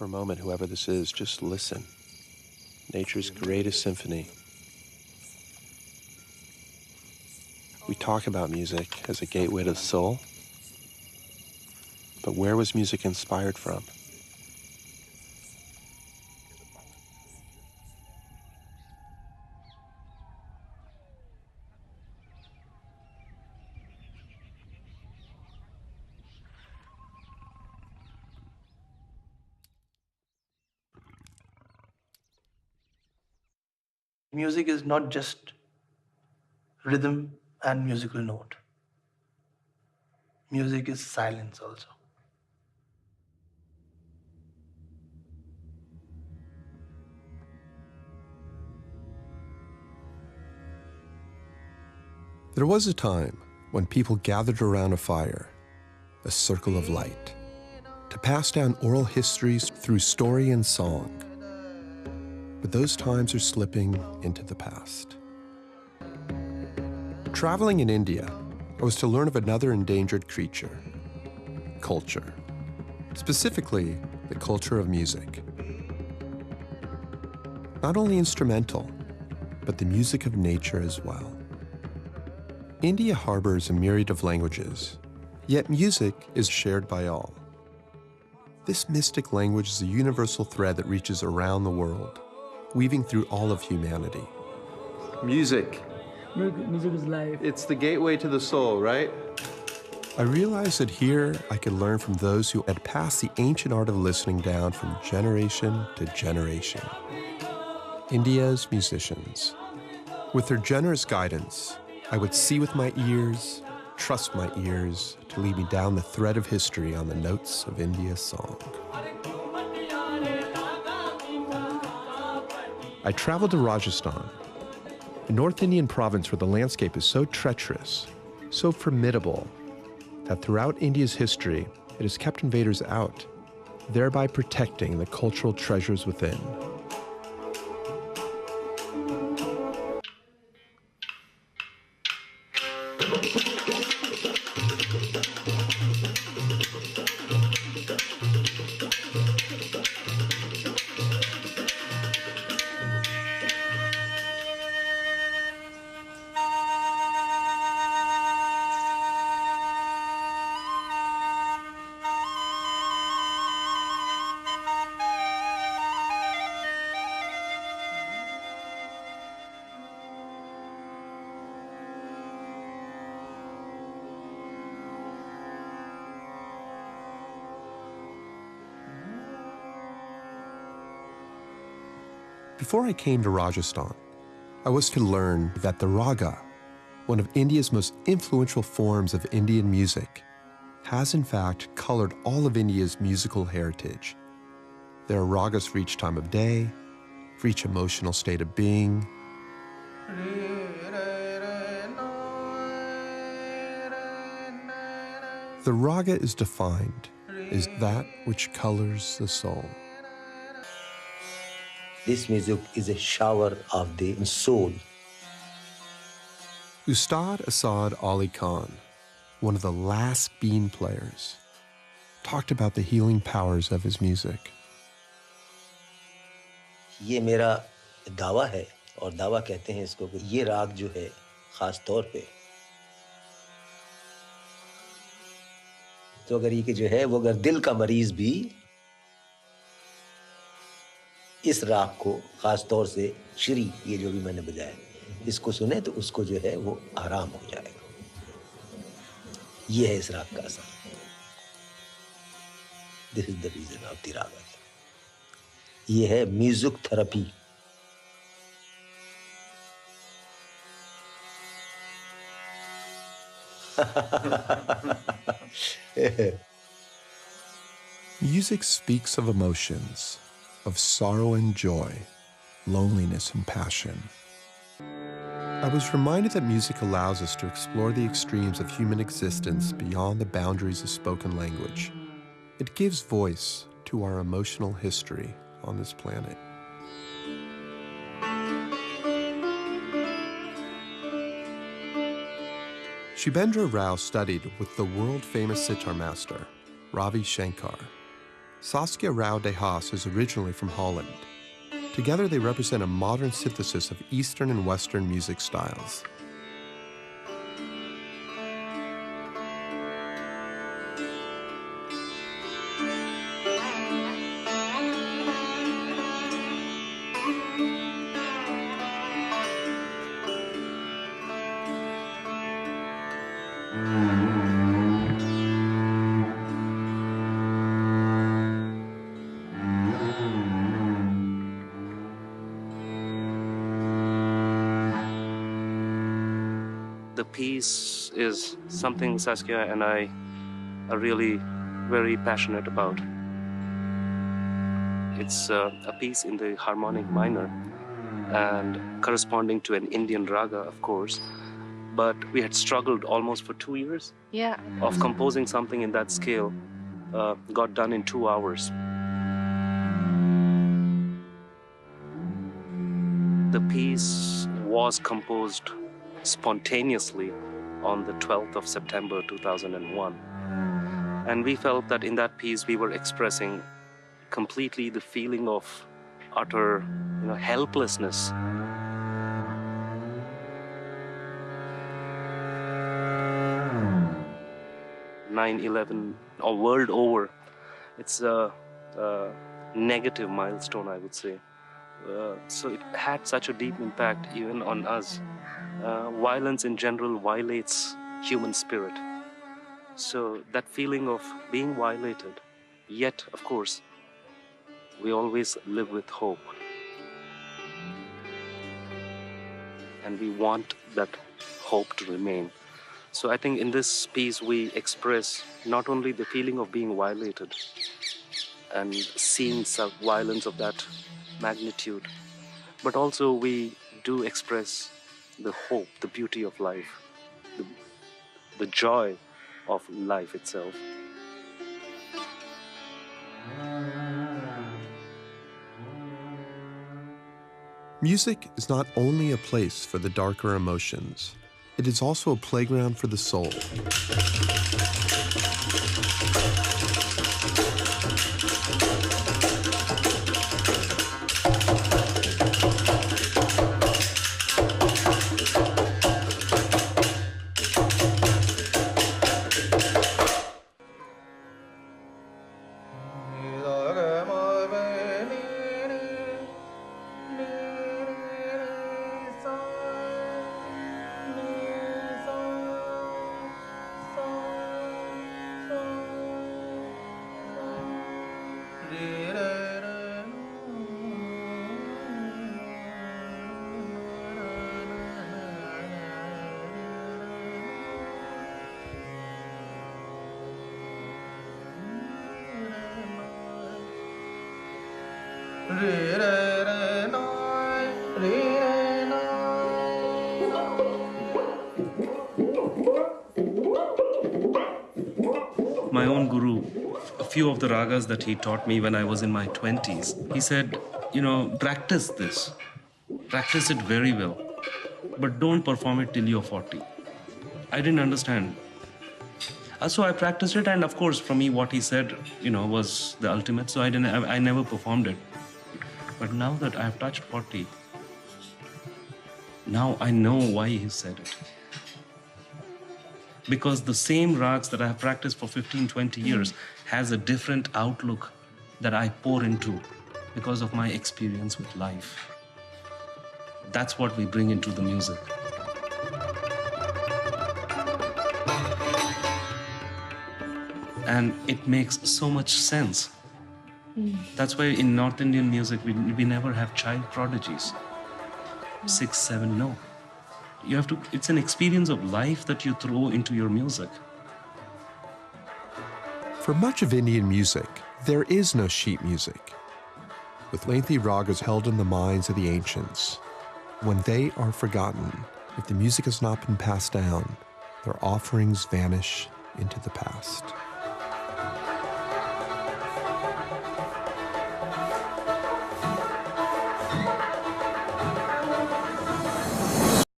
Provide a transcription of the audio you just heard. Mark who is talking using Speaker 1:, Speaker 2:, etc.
Speaker 1: for a moment, whoever this is, just listen. Nature's greatest symphony. We talk about music as a gateway to the soul, but where was music inspired from?
Speaker 2: Music is not just rhythm and musical note. Music is silence also.
Speaker 1: There was a time when people gathered around a fire, a circle of light, to pass down oral histories through story and song. But those times are slipping into the past. Traveling in India, I was to learn of another endangered creature, culture. Specifically, the culture of music. Not only instrumental, but the music of nature as well. India harbors a myriad of languages, yet music is shared by all. This mystic language is a universal thread that reaches around the world, weaving through all of humanity. Music.
Speaker 3: Music is life.
Speaker 1: It's the gateway to the soul, right? I realized that here I could learn from those who had passed the ancient art of listening down from generation to generation. India's musicians. With their generous guidance, I would see with my ears, trust my ears to lead me down the thread of history on the notes of India's song. I traveled to Rajasthan, a North Indian province where the landscape is so treacherous, so formidable, that throughout India's history, it has kept invaders out, thereby protecting the cultural treasures within. Before I came to Rajasthan, I was to learn that the raga, one of India's most influential forms of Indian music, has in fact colored all of India's musical heritage. There are ragas for each time of day, for each emotional state of being. The raga is defined as that which colors the soul.
Speaker 4: This music is a shower of the soul.
Speaker 1: Ustad Asad Ali Khan, one of the last bean players, talked about the healing powers of his music.
Speaker 4: ये मेरा दावा है और दावा कहते हैं इसको कि ये राग जो है खास तौर पे तो अगर ये जो है वो अगर दिल का मरीज भी इस राग को खास तौर से श्री ये जो भी मैंने बजाया इसको सुने तो उसको जो है वो आराम हो जाएगा ये है इस राग का असर this is the reason of the raga ये है music therapy
Speaker 1: Music speaks of emotions, of sorrow and joy, loneliness and passion. I was reminded that music allows us to explore the extremes of human existence beyond the boundaries of spoken language. It gives voice to our emotional history on this planet. Shubhendra Rao studied with the world-famous sitar master, Ravi Shankar. Saskia Rao de Haas is originally from Holland. Together, they represent a modern synthesis of Eastern and Western music styles.
Speaker 5: The piece is something Saskia and I are really very passionate about. It's a piece in the harmonic minor and corresponding to an Indian raga, of course. But we had struggled almost for 2 years of composing something in that scale. Got done in 2 hours. The piece was composed spontaneously on the 12th of September 2001. And we felt that in that piece we were expressing completely the feeling of utter, helplessness. "9/11" or world over, it's a negative milestone, I would say. So it had such a deep impact even on us. Violence in general violates human spirit. So that feeling of being violated, yet, of course, we always live with hope. And we want that hope to remain. So I think in this piece we express not only the feeling of being violated and seeing some violence of that magnitude, but also we do express the hope, the beauty of life, the joy of life itself.
Speaker 1: Music is not only a place for the darker emotions, it is also a playground for the soul.
Speaker 5: My own guru, a few of the ragas that he taught me when I was in my 20s, he said, practice this. Practice it very well, but don't perform it till you're 40. I didn't understand. So I practiced it, and of course, for me, what he said, was the ultimate. So I never performed it. But now that I have touched 40, now I know why he said it. Because the same rags that I have practiced for 15, 20 years has a different outlook that I pour into because of my experience with life. That's what we bring into the music. And it makes so much sense. That's why in North Indian music, we never have child prodigies. 6, 7, no. You have to, it's an experience of life that you throw into your music.
Speaker 1: For much of Indian music, there is no sheet music. With lengthy ragas held in the minds of the ancients, when they are forgotten, if the music has not been passed down, their offerings vanish into the past.